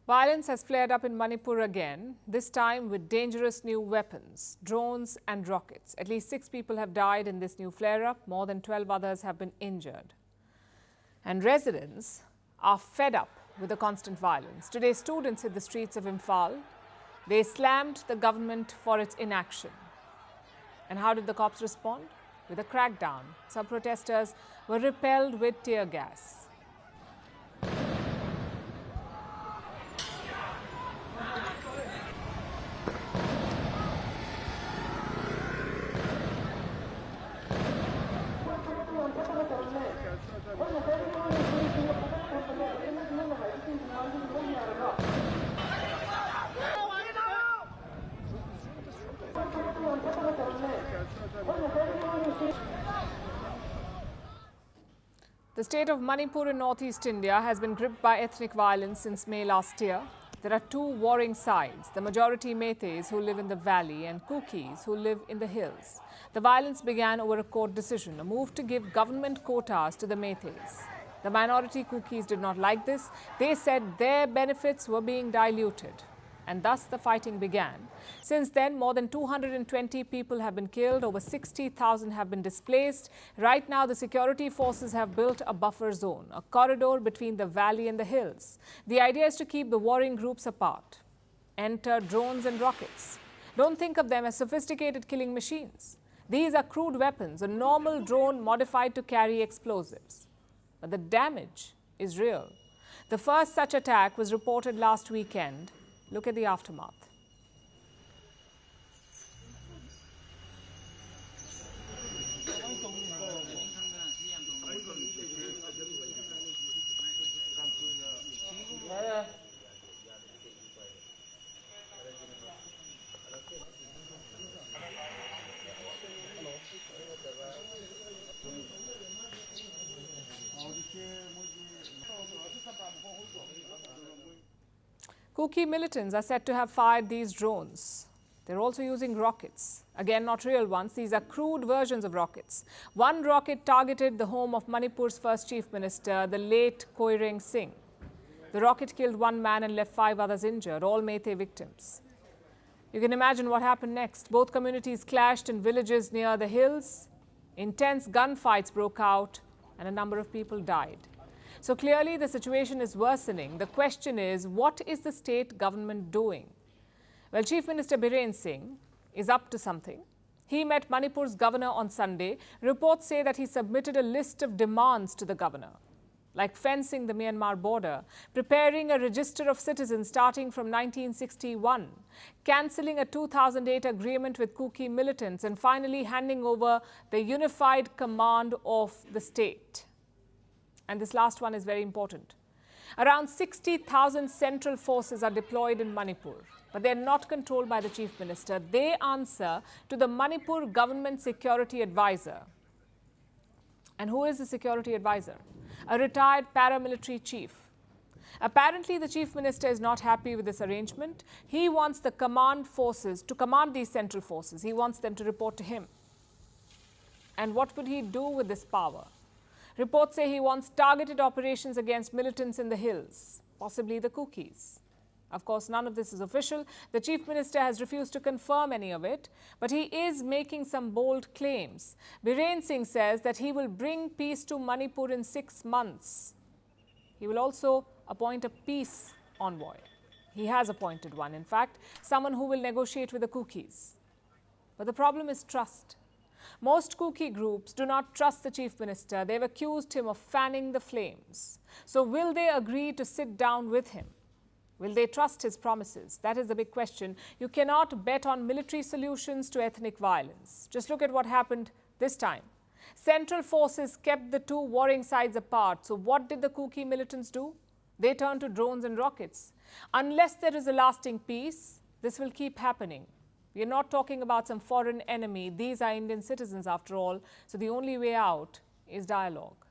Violence has flared up in Manipur again, this time with dangerous new weapons, drones and rockets. At least 6 people have died in this new flare-up. More than 12 others have been injured. And residents are fed up with the constant violence. Today, students hit the streets of Imphal. They slammed the government for its inaction. And how did the cops respond? With a crackdown. Some protesters were repelled with tear gas. The state of Manipur in northeast India has been gripped by ethnic violence since May last year. There are 2 warring sides, the majority Meiteis who live in the valley and Kukis who live in the hills. The violence began over a court decision, a move to give government quotas to the Meiteis. The minority Kukis did not like this. They said their benefits were being diluted. And thus the fighting began. Since then, more than 220 people have been killed, over 60,000 have been displaced. Right now, the security forces have built a buffer zone, a corridor between the valley and the hills. The idea is to keep the warring groups apart. Enter drones and rockets. Don't think of them as sophisticated killing machines. These are crude weapons, a normal drone modified to carry explosives. But the damage is real. The first such attack was reported last weekend. Look at the aftermath. Kuki militants are said to have fired these drones. They're also using rockets. Again, not real ones. These are crude versions of rockets. One rocket targeted the home of Manipur's first chief minister, the late Catering Singh. The rocket killed 1 man and left 5 others injured, all Meitei victims. You can imagine what happened next. Both communities clashed in villages near the hills. Intense gunfights broke out and a number of people died. So clearly the situation is worsening. The question is, what is the state government doing? Well, Chief Minister Biren Singh is up to something. He met Manipur's governor on Sunday. Reports say that he submitted a list of demands to the governor, like fencing the Myanmar border, preparing a register of citizens starting from 1961, cancelling a 2008 agreement with Kuki militants, and finally handing over the unified command of the state. And this last one is very important. Around 60,000 central forces are deployed in Manipur, but they are not controlled by the chief minister. They answer to the Manipur government security advisor. And who is the security advisor? A retired paramilitary chief. Apparently, the chief minister is not happy with this arrangement. He wants the command forces to command these central forces. He wants them to report to him. And what would he do with this power? Reports say he wants targeted operations against militants in the hills, possibly the Kukis. Of course, none of this is official. The chief minister has refused to confirm any of it, but he is making some bold claims. Biren Singh says that he will bring peace to Manipur in 6 months. He will also appoint a peace envoy. He has appointed one, in fact, someone who will negotiate with the Kukis. But the problem is trust. Most Kuki groups do not trust the chief minister. They've accused him of fanning the flames. So will they agree to sit down with him? Will they trust his promises? That is the big question. You cannot bet on military solutions to ethnic violence. Just look at what happened this time. Central forces kept the 2 warring sides apart. So what did the Kuki militants do? They turned to drones and rockets. Unless there is a lasting peace, this will keep happening. We are not talking about some foreign enemy. These are Indian citizens after all. So the only way out is dialogue.